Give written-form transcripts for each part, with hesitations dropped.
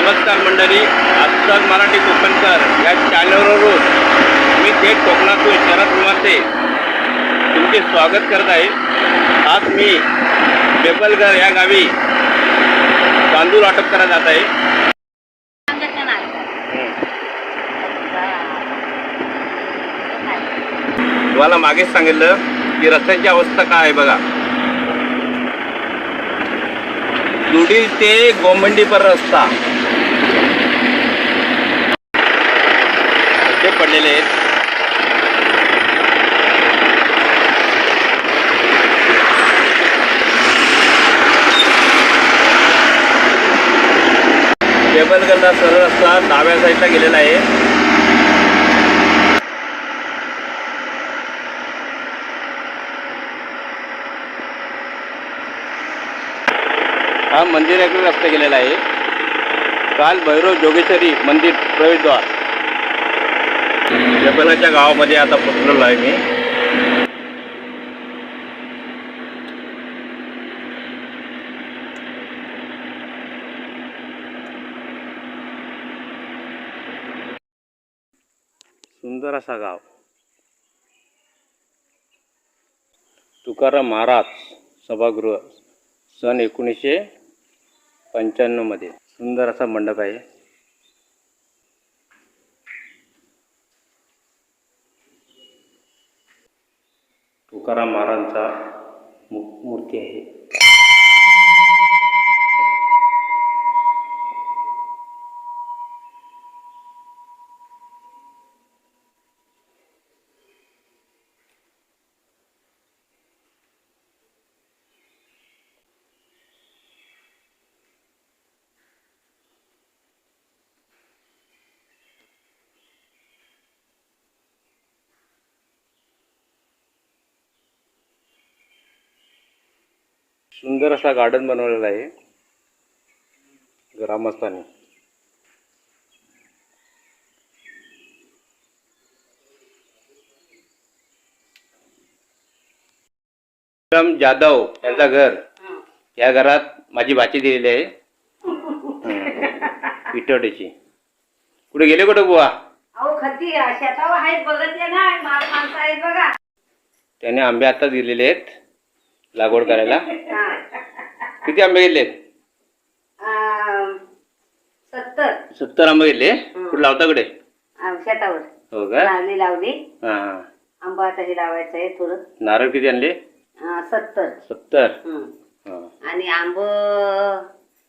नमस्कार मंडळी, आजतक मराठी कोकणकर या चॅनलवरून मी थेट कोकणातून शरद निवासे तुमचे स्वागत करत आहे। आज मी बेबलघर या गावी तांदूळ वाटप करत जात आहे। तुम्हाला मागेच सांगितलं की रस्त्याची अवस्था काय आहे बघा। दुडील ते गोमंडी पर रस्ता ते पडलेले आहेत। बेबलघरला सरळ रस्ता डाव्या साईडला गेलेला आहे। हा मंदिराकडे रस्ता गेलेला आहे। काल भैरव जोगेश्वरी मंदिर प्रवेशद्वार बेबलच्या गावामध्ये आता पोहोचलेलो आहे मी। सुंदर असा गाव, तुकाराम महाराज सभागृह सन 1995 मध्ये। सुंदर असा मंडप आहे। तुकाराम महाराजांचा मूर्ती आहे। सुंदर असा गार्डन बनवलेला आहे ग्रामस्थांनी। विक्रम जाधव यांचा घर, या घरात माझी भाची दिलेली आहे पिठोडीची। कुठे गेले कुठे बुवा? अहो खती शेतावर आहेत, बघतले ना माणसं आहेत बघा। त्याने आंबे आता दिलेले आहेत लागवड करायला। किती आंबे घेतलेत? 70 आंबे घेतले। कुठे लावता कडे? शेतावर। हो का? लावली। हा, आंबा आता हे लावायचं आहे थोडं। नारळ किती आणले? 70 आणि आंब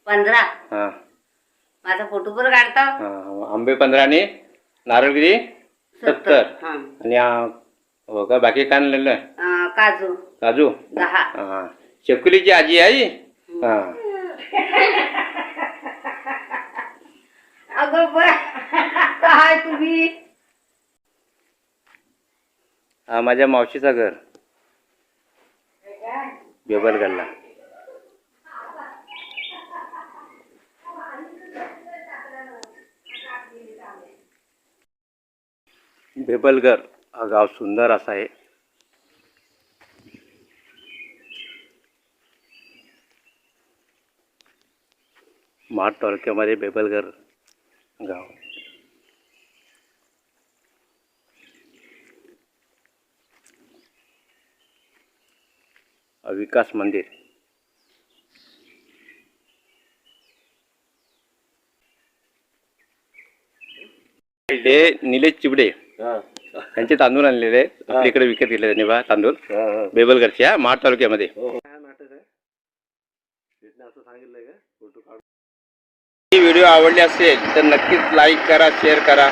15। हा, माझा फोटो पण काढता। आंबे 15 आणि नारळ किती? 70 आणि हो का? बाकी काय आणलेलं? काजू काजू 10। हा, चकुलीची आजी आई। हा, अगं काय तुम्ही? हा माझ्या मावशीचा घर बेबलघरला। बेबलघर हा गाव सुंदर असा आहे। महाड तालुक्यामध्ये बेबलघर गाव। विकास मंदिर, हे निलेश चिबडे त्यांचे तांदूळ आणलेले आपल्या इकडे विकत घेतले त्यांनी बा तांदूळ बेबलघरच्या महाड तालुक्यामध्ये। ही व्हिडिओ आवडली असेल तर नक्कीच लाईक करा, शेअर करा।